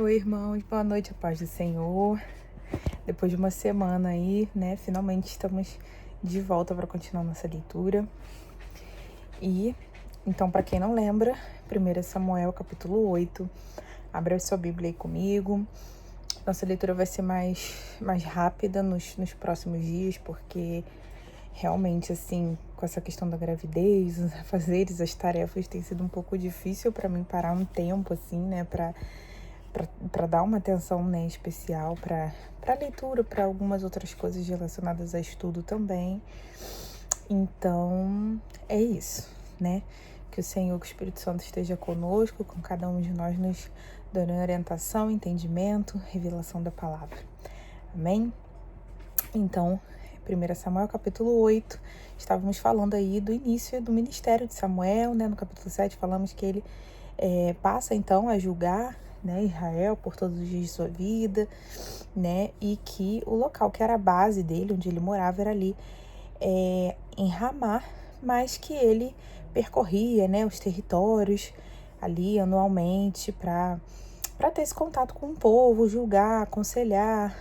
Oi, irmãos, boa noite, a paz do Senhor. Depois de uma semana aí, né, finalmente estamos de volta para continuar nossa leitura. E, então, para quem não lembra, 1 Samuel, capítulo 8, abra sua Bíblia aí comigo. Nossa leitura vai ser mais rápida nos próximos dias, porque realmente, assim, com essa questão da gravidez, os afazeres, as tarefas, tem sido um pouco difícil para mim parar um tempo, assim, né, para dar uma atenção, né, especial para a leitura, para algumas outras coisas relacionadas a estudo também. Então, é isso, né? Que o Senhor, que o Espírito Santo esteja conosco, com cada um de nós nos dando orientação, entendimento, revelação da palavra. Amém? Então, 1 Samuel capítulo 8, estávamos falando aí do início do ministério de Samuel, né? No capítulo 7 falamos que ele passa então a julgar, né, Israel por todos os dias de sua vida, né? E que o local que era a base dele, onde ele morava, era ali em Ramá, mas que ele percorria, né, os territórios ali anualmente para ter esse contato com o povo, julgar, aconselhar,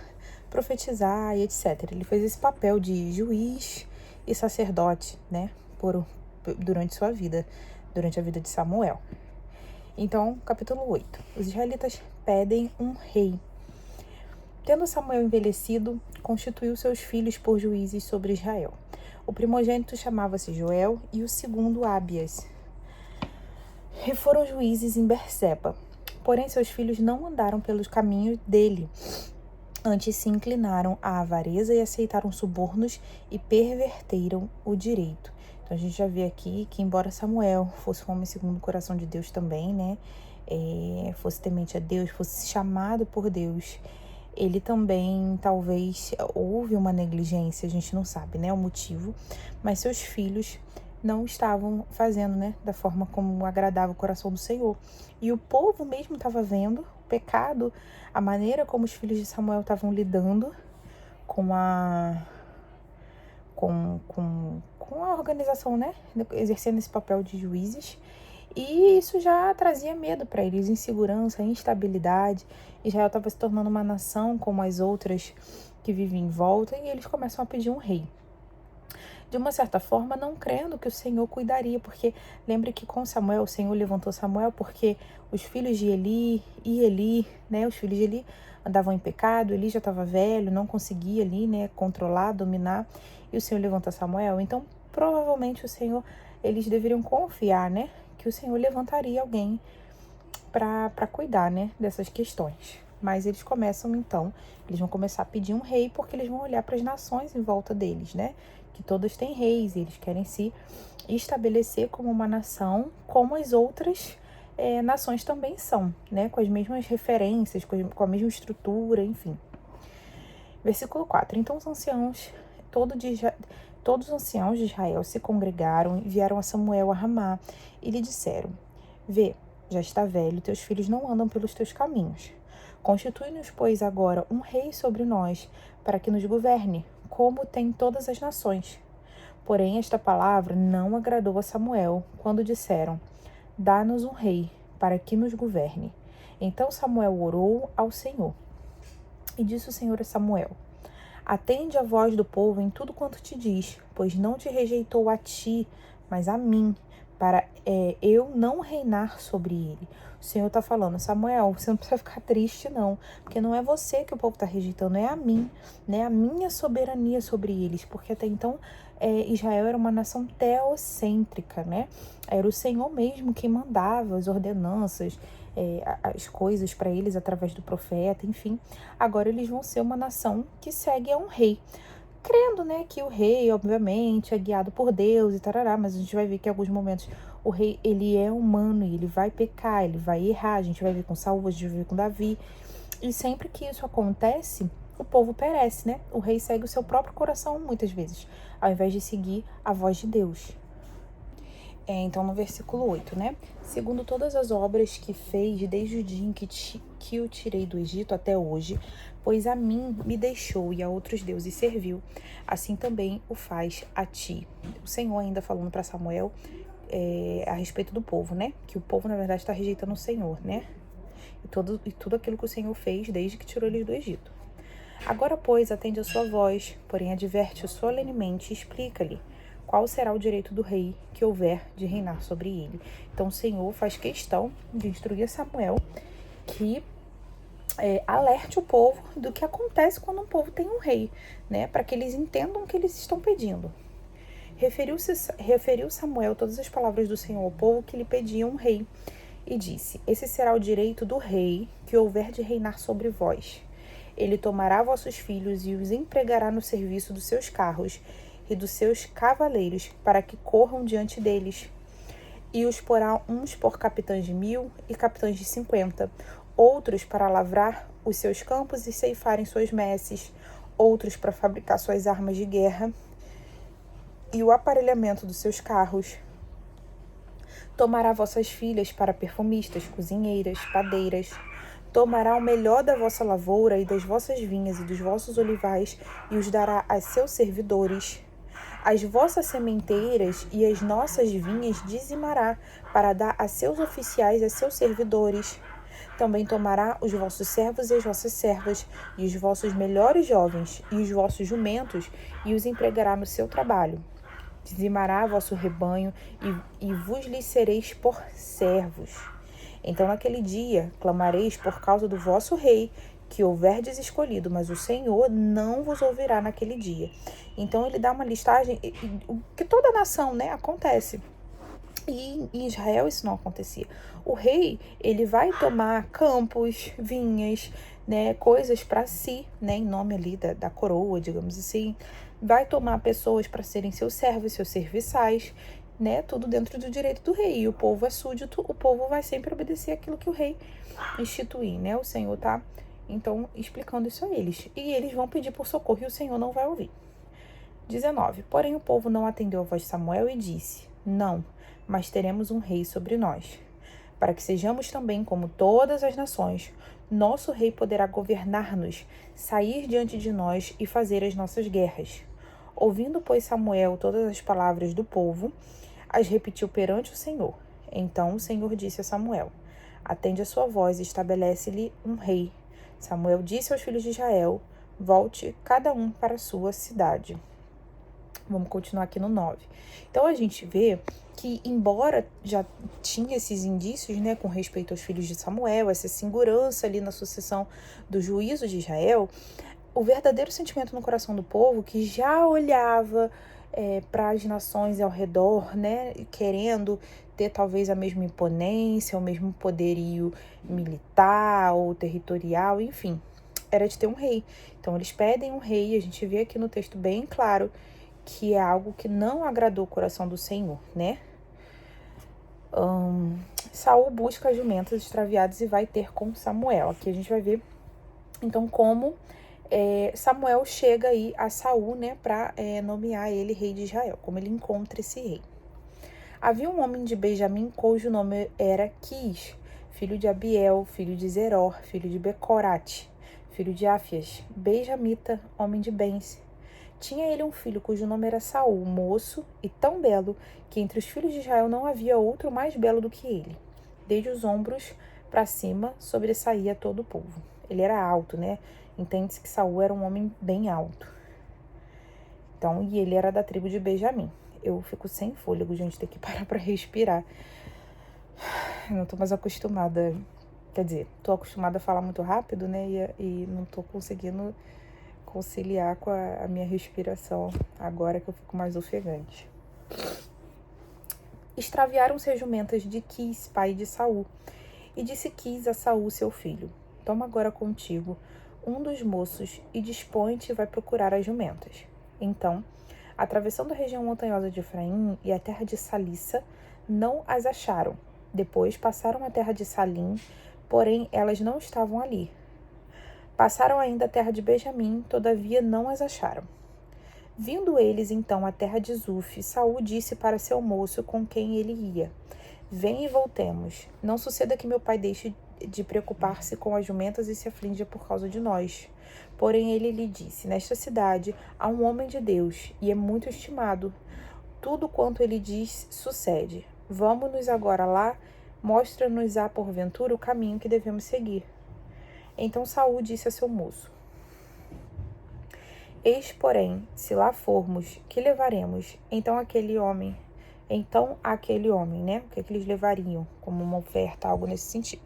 profetizar e etc. Ele fez esse papel de juiz e sacerdote, né, durante sua vida, durante a vida de Samuel. Então, capítulo 8. Os israelitas pedem um rei. Tendo Samuel envelhecido, constituiu seus filhos por juízes sobre Israel. O primogênito chamava-se Joel e o segundo Abias. E foram juízes em Berseba. Porém, seus filhos não andaram pelos caminhos dele. Antes se inclinaram à avareza e aceitaram subornos e perverteram o direito. Então a gente já vê aqui que, embora Samuel fosse um homem segundo o coração de Deus também, né? Fosse temente a Deus, fosse chamado por Deus, ele também, talvez, houve uma negligência, a gente não sabe, né, o motivo, mas seus filhos não estavam fazendo, né, da forma como agradava o coração do Senhor. E o povo mesmo estava vendo o pecado, a maneira como os filhos de Samuel estavam lidando com a organização, né, exercendo esse papel de juízes. E isso já trazia medo para eles, insegurança, instabilidade. Israel estava se tornando uma nação como as outras que vivem em volta, e eles começam a pedir um rei. De uma certa forma, não crendo que o Senhor cuidaria, porque lembre que com Samuel, o Senhor levantou Samuel porque os filhos de Eli, né, os filhos de Eli andavam em pecado, Eli já estava velho, não conseguia ali, né, controlar, dominar, e o Senhor levantou Samuel. Então, provavelmente o Senhor, eles deveriam confiar, né, que o Senhor levantaria alguém para cuidar, né, dessas questões. Mas eles começam, então, eles vão começar a pedir um rei, porque eles vão olhar para as nações em volta deles, né, que todas têm reis, e eles querem se estabelecer como uma nação, como as outras nações também são, né, com as mesmas referências, com a mesma estrutura, enfim. Versículo 4. Então os anciãos, todos os anciãos de Israel se congregaram e vieram a Samuel a Ramá e lhe disseram: Vê, já está velho, teus filhos não andam pelos teus caminhos. Constitui-nos, pois, agora um rei sobre nós, para que nos governe, como tem todas as nações. Porém, esta palavra não agradou a Samuel, quando disseram: Dá-nos um rei, para que nos governe. Então Samuel orou ao Senhor. E disse o Senhor a Samuel: Atende a voz do povo em tudo quanto te diz, pois não te rejeitou a ti, mas a mim, para eu não reinar sobre ele. O Senhor está falando: Samuel, você não precisa ficar triste não, porque não é você que o povo está rejeitando, é a mim, né? A minha soberania sobre eles, porque até então Israel era uma nação teocêntrica, né? Era o Senhor mesmo quem mandava as ordenanças, as coisas para eles através do profeta, enfim. Agora eles vão ser uma nação que segue a um rei, crendo, né, que o rei, obviamente, é guiado por Deus e tarará, mas a gente vai ver que em alguns momentos o rei, ele é humano e ele vai pecar, ele vai errar. A gente vai ver com Saul, a gente vai ver com Davi, e sempre que isso acontece, o povo perece, né? O rei segue o seu próprio coração muitas vezes, ao invés de seguir a voz de Deus. Então, no versículo 8, né? Segundo todas as obras que fez desde o dia em que o tirei do Egito até hoje, pois a mim me deixou e a outros deuses serviu, assim também o faz a ti. O Senhor ainda falando para Samuel a respeito do povo, né? Que o povo, na verdade, está rejeitando o Senhor, né? e tudo aquilo que o Senhor fez desde que tirou eles do Egito. Agora, pois, atende a sua voz, porém adverte-o solenemente e explica-lhe qual será o direito do rei que houver de reinar sobre ele. Então o Senhor faz questão de instruir Samuel que alerte o povo do que acontece quando um povo tem um rei, né? Para que eles entendam o que eles estão pedindo. Referiu Samuel todas as palavras do Senhor ao povo que lhe pediam um rei, e disse: esse será o direito do rei que houver de reinar sobre vós. Ele tomará vossos filhos e os empregará no serviço dos seus carros e dos seus cavaleiros, para que corram diante deles. E os porá uns por capitães de 1000 e capitães de 50, outros para lavrar os seus campos e ceifarem suas messes, outros para fabricar suas armas de guerra e o aparelhamento dos seus carros. Tomará vossas filhas para perfumistas, cozinheiras, padeiras. Tomará o melhor da vossa lavoura e das vossas vinhas e dos vossos olivais e os dará a seus servidores. As vossas sementeiras e as nossas vinhas dizimará para dar a seus oficiais e a seus servidores. Também tomará os vossos servos e as vossas servas, e os vossos melhores jovens, e os vossos jumentos, e os empregará no seu trabalho. Dizimará vosso rebanho, e vos lhe sereis por servos. Então naquele dia clamareis por causa do vosso rei, que houverdes escolhido, mas o Senhor não vos ouvirá naquele dia. Então ele dá uma listagem, que toda nação, né, acontece. E em Israel isso não acontecia. O rei, ele vai tomar campos, vinhas, né, coisas para si, né, em nome ali da coroa, digamos assim. Vai tomar pessoas para serem seus servos, seus serviçais, né, tudo dentro do direito do rei. E o povo é súdito, o povo vai sempre obedecer aquilo que o rei instituir, né? O Senhor tá, então, explicando isso a eles. E eles vão pedir por socorro e o Senhor não vai ouvir. 19. Porém o povo não atendeu a voz de Samuel e disse: não, mas teremos um rei sobre nós, para que sejamos também como todas as nações. Nosso rei poderá governar-nos, sair diante de nós e fazer as nossas guerras. Ouvindo, pois, Samuel todas as palavras do povo, as repetiu perante o Senhor. Então o Senhor disse a Samuel: atende a sua voz e estabelece-lhe um rei. Samuel disse aos filhos de Israel: volte cada um para a sua cidade. Vamos continuar aqui no 9. Então a gente vê que, embora já tinha esses indícios, né, com respeito aos filhos de Samuel, essa segurança ali na sucessão do juízo de Israel, o verdadeiro sentimento no coração do povo, que já olhava para as nações ao redor, né, querendo ter talvez a mesma imponência, o mesmo poderio militar ou territorial, enfim, era de ter um rei. Então eles pedem um rei, e a gente vê aqui no texto bem claro que é algo que não agradou o coração do Senhor, né? Saul busca jumentas extraviadas e vai ter com Samuel. Aqui a gente vai ver, então, como Samuel chega aí a Saul, né, para nomear ele rei de Israel, como ele encontra esse rei. Havia um homem de Benjamim cujo nome era Quis, filho de Abiel, filho de Zeror, filho de Becorate, filho de Áfias, benjamita, homem de bens. Tinha ele um filho cujo nome era Saul, moço e tão belo que entre os filhos de Israel não havia outro mais belo do que ele. Desde os ombros para cima sobressaía todo o povo. Ele era alto, né? Entende-se que Saul era um homem bem alto. Então, e ele era da tribo de Benjamim. Eu fico sem fôlego, gente, ter que parar para respirar. Eu não tô mais acostumada, quer dizer, tô acostumada a falar muito rápido, né? E não tô conseguindo conciliar com a minha respiração agora que eu fico mais ofegante. Extraviaram-se as jumentas de Quis, pai de Saul, e disse Quis a Saul, seu filho: toma agora contigo um dos moços e dispõe-te e vai procurar as jumentas. Então, atravessando a região montanhosa de Efraim e a terra de Salissa, não as acharam. Depois passaram a terra de Salim, porém elas não estavam ali. Passaram ainda a terra de Benjamim, todavia não as acharam. Vindo eles então à terra de Zuf, Saul disse para seu moço com quem ele ia: vem e voltemos. Não suceda que meu pai deixe de preocupar-se com as jumentas e se aflinja por causa de nós. Porém ele lhe disse: nesta cidade há um homem de Deus, e é muito estimado. Tudo quanto ele diz sucede. Vamos-nos agora lá Mostra-nos-á porventura o caminho que devemos seguir. Então Saul disse a seu moço: Eis, porém, se lá formos, que levaremos? Então aquele homem, né? O que eles levariam como uma oferta, algo nesse sentido.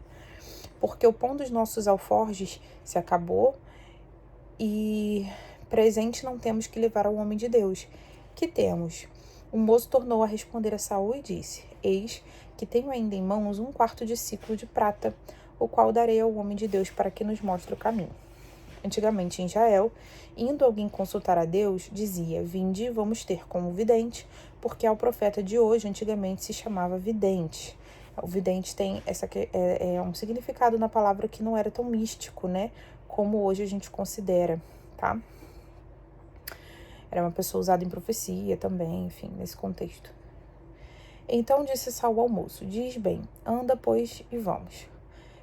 Porque o pão dos nossos alforjes se acabou e presente não temos que levar ao homem de Deus. Que temos? O moço tornou a responder a Saul e disse: Eis que tenho ainda em mãos 1/4 de siclo de prata, o qual darei ao homem de Deus para que nos mostre o caminho. Antigamente em Israel, indo alguém consultar a Deus, dizia: Vinde, vamos ter como vidente, porque ao profeta de hoje antigamente se chamava vidente. O vidente tem um significado na palavra que não era tão místico, né? Como hoje a gente considera, tá? Era uma pessoa usada em profecia também, enfim, nesse contexto. Então disse Saul ao moço: Diz bem, anda, pois, e vamos.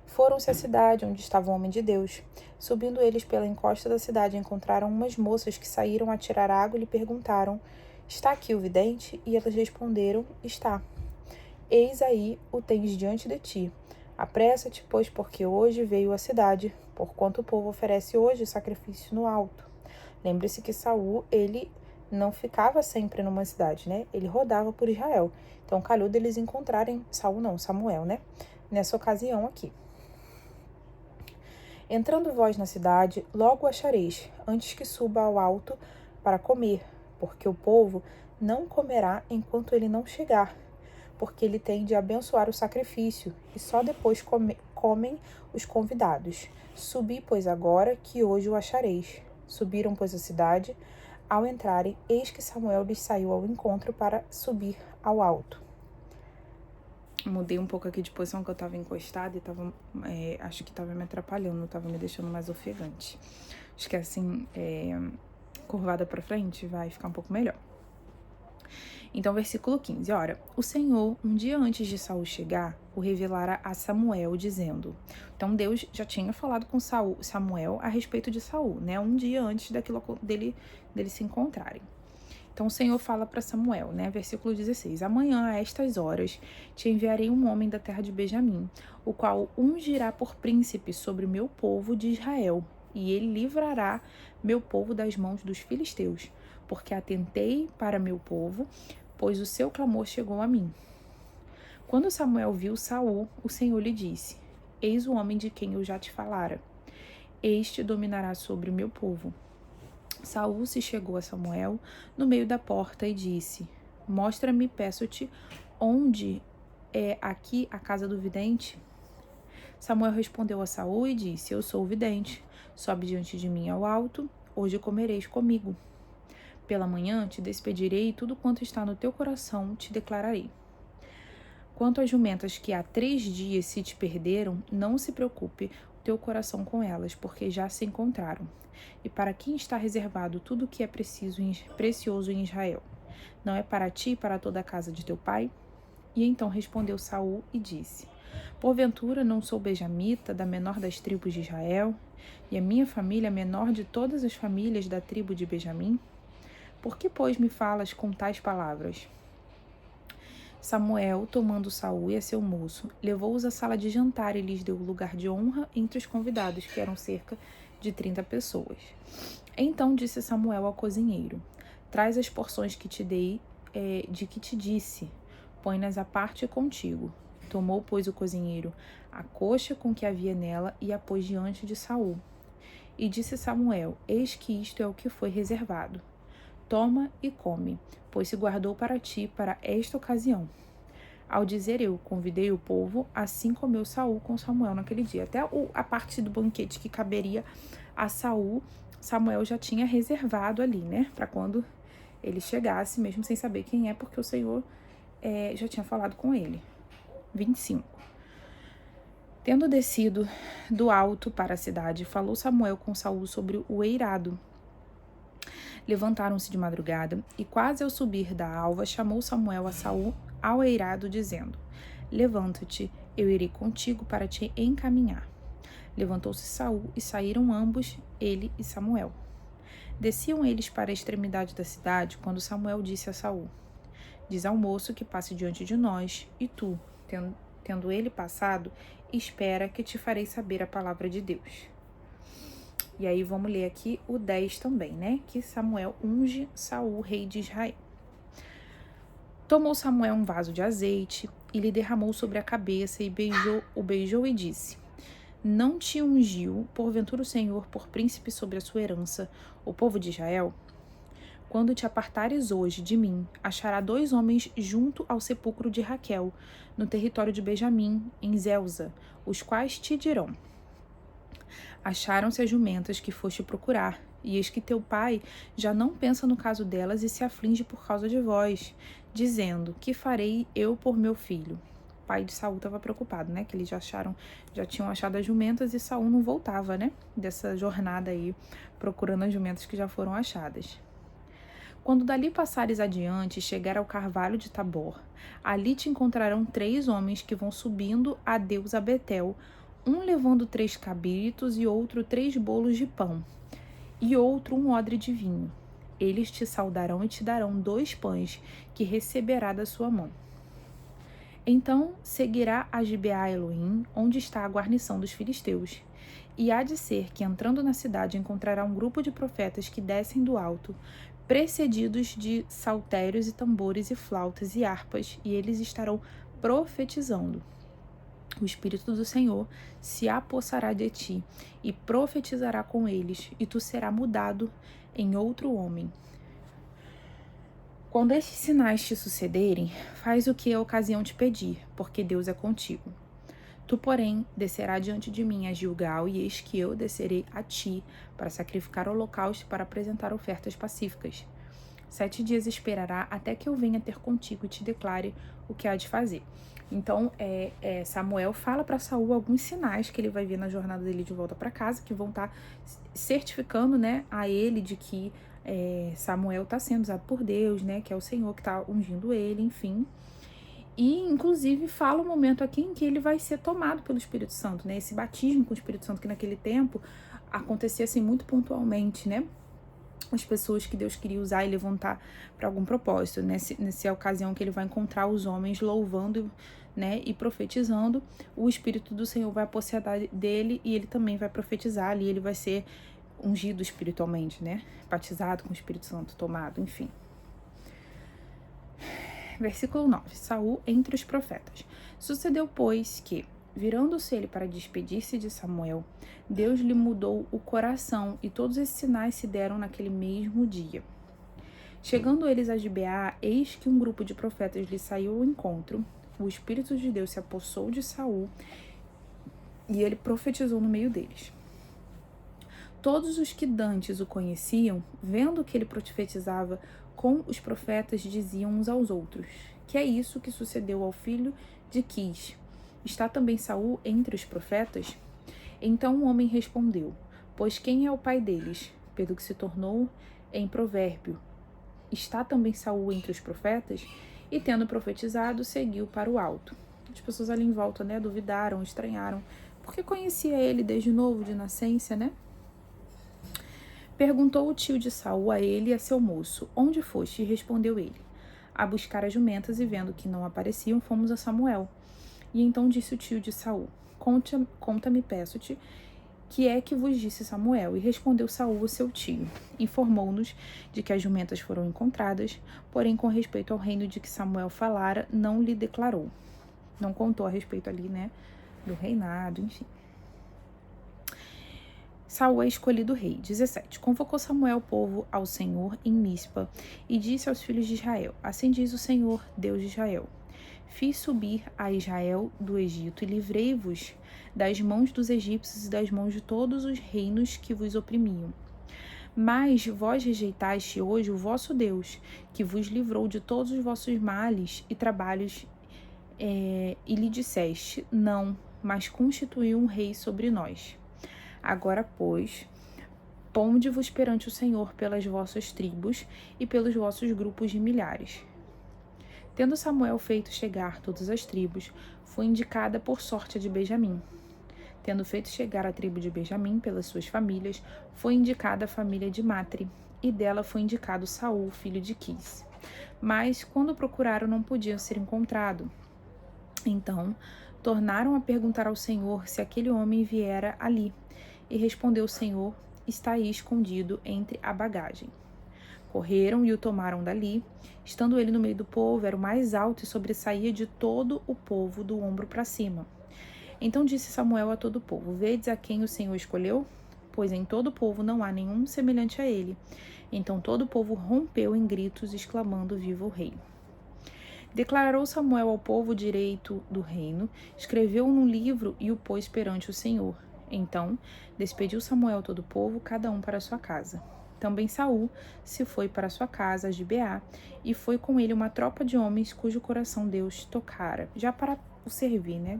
Foram-se à cidade onde estava o homem de Deus. Subindo eles pela encosta da cidade, encontraram umas moças que saíram a tirar água e lhe perguntaram: Está aqui o vidente? E elas responderam: Está. Eis aí o tens diante de ti. Apressa-te, pois, porque hoje veio à cidade, porquanto o povo oferece hoje sacrifício no alto. Lembre-se que Saul, ele não ficava sempre numa cidade, né? Ele rodava por Israel. Então, calhou deles encontrarem Samuel, né? Nessa ocasião aqui. Entrando vós na cidade, logo o achareis, antes que suba ao alto para comer, porque o povo não comerá enquanto ele não chegar, porque ele tem de abençoar o sacrifício, e só depois comem os convidados. Subi, pois, agora, que hoje o achareis. Subiram, pois, a cidade. Ao entrarem, eis que Samuel lhes saiu ao encontro para subir ao alto. Mudei um pouco aqui de posição, que eu estava encostada e acho que estava me atrapalhando, estava me deixando mais ofegante. Acho que assim, curvada para frente, vai ficar um pouco melhor. Então, versículo 15. Ora, o Senhor, um dia antes de Saul chegar, o revelara a Samuel, dizendo... Então, Deus já tinha falado com Samuel a respeito de Saul, né? Um dia antes dele se encontrarem. Então, o Senhor fala para Samuel, né? Versículo 16. Amanhã, a estas horas, te enviarei um homem da terra de Benjamim, o qual ungirá por príncipe sobre o meu povo de Israel, e ele livrará meu povo das mãos dos filisteus, porque atentei para meu povo, pois o seu clamor chegou a mim. Quando Samuel viu Saul, o Senhor lhe disse: Eis o homem de quem eu já te falara. Este dominará sobre o meu povo. Saul se chegou a Samuel no meio da porta e disse: Mostra-me, peço-te, onde é aqui a casa do vidente? Samuel respondeu a Saul e disse: Eu sou o vidente. Sobe diante de mim ao alto, hoje comereis comigo. Pela manhã te despedirei e tudo quanto está no teu coração te declararei. Quanto às jumentas que há 3 dias se te perderam, não se preocupe o teu coração com elas, porque já se encontraram. E para quem está reservado tudo o que é precioso em Israel? Não é para ti e para toda a casa de teu pai? E então respondeu Saul e disse: Porventura não sou benjamita, da menor das tribos de Israel, e a minha família a menor de todas as famílias da tribo de Benjamim? Por que, pois, me falas com tais palavras? Samuel, tomando Saul e a seu moço, levou-os à sala de jantar e lhes deu lugar de honra entre os convidados, que eram cerca de 30 pessoas. Então disse Samuel ao cozinheiro: Traz as porções que te dei, de que te disse, põe-nas à parte contigo. Tomou, pois, o cozinheiro a coxa com que havia nela e a pôs diante de Saul. E disse Samuel: Eis que isto é o que foi reservado. Toma e come, pois se guardou para ti para esta ocasião. Ao dizer eu, convidei o povo, assim comeu Saul com Samuel naquele dia. Até a parte do banquete que caberia a Saul, Samuel já tinha reservado ali, né? Para quando ele chegasse, mesmo sem saber quem é, porque o Senhor já tinha falado com ele. 25. Tendo descido do alto para a cidade, falou Samuel com Saul sobre o eirado. Levantaram-se de madrugada, e quase ao subir da alva, chamou Samuel a Saul ao eirado, dizendo: Levanta-te, eu irei contigo para te encaminhar. Levantou-se Saul, e saíram ambos, ele e Samuel. Desciam eles para a extremidade da cidade, quando Samuel disse a Saul: Diz ao moço que passe diante de nós, e tu, Tendo ele passado, espera que te farei saber a palavra de Deus. E aí vamos ler aqui o 10 também, né? Que Samuel unge Saul, rei de Israel. Tomou Samuel um vaso de azeite e lhe derramou sobre a cabeça e o beijou e disse: Não te ungiu, porventura o Senhor, por príncipe sobre a sua herança, o povo de Israel? Quando te apartares hoje de mim, achará 2 homens junto ao sepulcro de Raquel, no território de Benjamim, em Zelza, os quais te dirão: Acharam-se as jumentas que foste procurar, e eis que teu pai já não pensa no caso delas e se aflige por causa de vós, dizendo: Que farei eu por meu filho? O pai de Saul estava preocupado, né? Que eles já tinham achado as jumentas e Saul não voltava, né? Dessa jornada aí, procurando as jumentas que já foram achadas. Quando dali passares adiante e chegar ao carvalho de Tabor, ali te encontrarão 3 homens que vão subindo a Deus a Betel, um levando 3 cabritos e outro 3 bolos de pão, e outro um odre de vinho. Eles te saudarão e te darão 2 pães que receberá da sua mão. Então seguirá a Gibeá Elohim, onde está a guarnição dos filisteus. E há de ser que, entrando na cidade, encontrará um grupo de profetas que descem do alto, precedidos de saltérios e tambores e flautas e harpas, e eles estarão profetizando. O Espírito do Senhor se apossará de ti e profetizará com eles, e tu serás mudado em outro homem. Quando estes sinais te sucederem, faz o que a ocasião te pedir, porque Deus é contigo. Tu, porém, descerá diante de mim a Gilgal, e eis que eu descerei a ti para sacrificar holocausto e para apresentar ofertas pacíficas. 7 dias esperará até que eu venha ter contigo e te declare o que há de fazer. Então, Samuel fala para Saul alguns sinais que ele vai ver na jornada dele de volta para casa, que vão estar certificando, né, a ele de que Samuel está sendo usado por Deus, né, que é o Senhor que está ungindo ele, enfim. E, inclusive, fala o momento aqui em que ele vai ser tomado pelo Espírito Santo, né, esse batismo com o Espírito Santo que naquele tempo acontecia assim muito pontualmente, né, as pessoas que Deus queria usar e levantar para algum propósito. Nessa ocasião que ele vai encontrar os homens louvando, né, e profetizando, o Espírito do Senhor vai apossar dele e ele também vai profetizar ali, ele vai ser ungido espiritualmente, né, batizado com o Espírito Santo, tomado, enfim. Versículo 9. Saul entre os profetas. Sucedeu, pois, que, virando-se ele para despedir-se de Samuel, Deus lhe mudou o coração, e todos esses sinais se deram naquele mesmo dia. Chegando eles a Gibeá, eis que um grupo de profetas lhe saiu ao encontro. O Espírito de Deus se apossou de Saul, e ele profetizou no meio deles. Todos os que dantes o conheciam, vendo que ele profetizava com os profetas, diziam uns aos outros: Que é isso que sucedeu ao filho de Quis? Está também Saul entre os profetas? Então o homem respondeu: Pois quem é o pai deles? Pelo que se tornou em provérbio: Está também Saul entre os profetas? E tendo profetizado, seguiu para o alto. As pessoas ali em volta, né, duvidaram, estranharam, porque conhecia ele desde novo, de nascença, né? Perguntou o tio de Saul a ele e a seu moço: Onde foste? E respondeu ele: A buscar as jumentas, e vendo que não apareciam, fomos a Samuel. E então disse o tio de Saul: Conta-me, peço-te, que é que vos disse Samuel? E respondeu Saul, seu tio. Informou-nos de que as jumentas foram encontradas, porém, com respeito ao reino de que Samuel falara, não lhe declarou. Não contou a respeito ali, né, do reinado, enfim. Saul é escolhido rei. 17. Convocou Samuel o povo ao Senhor em Mispa e disse aos filhos de Israel: Assim diz o Senhor, Deus de Israel: Fiz subir a Israel do Egito e livrei-vos das mãos dos egípcios e das mãos de todos os reinos que vos oprimiam. Mas vós rejeitaste hoje o vosso Deus, que vos livrou de todos os vossos males e trabalhos, e lhe disseste: Não, mas constituiu um rei sobre nós. Agora, pois, ponde-vos perante o Senhor pelas vossas tribos e pelos vossos grupos de milhares. Tendo Samuel feito chegar todas as tribos, foi indicada por sorte a de Benjamim. Tendo feito chegar a tribo de Benjamim pelas suas famílias, foi indicada a família de Matre, e dela foi indicado Saul, filho de Quis. Mas, quando procuraram, não podiam ser encontrado. Então, tornaram a perguntar ao Senhor se aquele homem viera ali. E respondeu o Senhor: está aí escondido entre a bagagem. Correram e o tomaram dali. Estando ele no meio do povo, era o mais alto e sobressaía de todo o povo do ombro para cima. Então disse Samuel a todo o povo: vedes a quem o Senhor escolheu? Pois em todo o povo não há nenhum semelhante a ele. Então todo o povo rompeu em gritos, exclamando: viva o rei! Declarou Samuel ao povo o direito do reino, escreveu num livro e o pôs perante o Senhor. Então despediu Samuel todo o povo, cada um para sua casa. Também Saul se foi para sua casa, a Gibeá, e foi com ele uma tropa de homens cujo coração Deus tocara, já para o servir, né?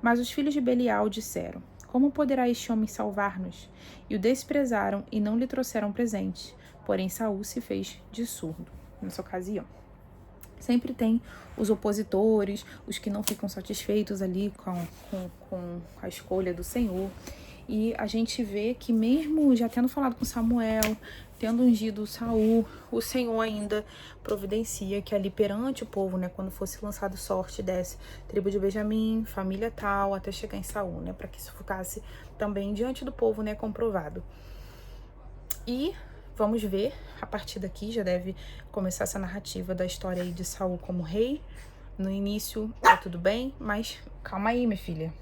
Mas os filhos de Belial disseram: como poderá este homem salvar-nos? E o desprezaram e não lhe trouxeram presente. Porém Saul se fez de surdo nessa ocasião. Sempre tem os opositores, os que não ficam satisfeitos ali com a escolha do Senhor. E a gente vê que mesmo já tendo falado com Samuel, tendo ungido Saul, o Senhor ainda providencia que ali perante o povo, né, quando fosse lançado sorte, desse tribo de Benjamim, família tal, até chegar em Saul, né, para que isso ficasse também diante do povo, né, comprovado. E vamos ver, a partir daqui já deve começar essa narrativa da história aí de Saul como rei. No início tá tudo bem, mas calma aí, minha filha.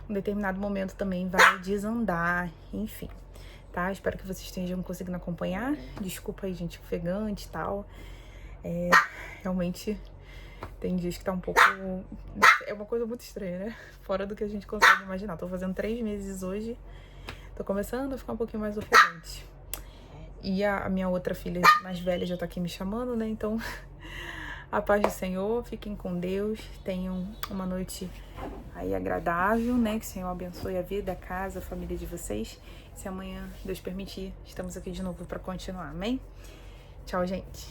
Um determinado momento também vai desandar, enfim, tá? Espero que vocês estejam conseguindo acompanhar. Desculpa aí, gente, ofegante e tal. Realmente tem dias que tá um pouco... É uma coisa muito estranha, né? Fora do que a gente consegue imaginar. Tô fazendo 3 meses hoje. Tô começando a ficar um pouquinho mais ofegante. E a minha outra filha mais velha já tá aqui me chamando, né? Então, a paz do Senhor, fiquem com Deus, tenham uma noite aí agradável, né? Que o Senhor abençoe a vida, a casa, a família de vocês. Se amanhã Deus permitir, estamos aqui de novo para continuar, amém? Tchau, gente!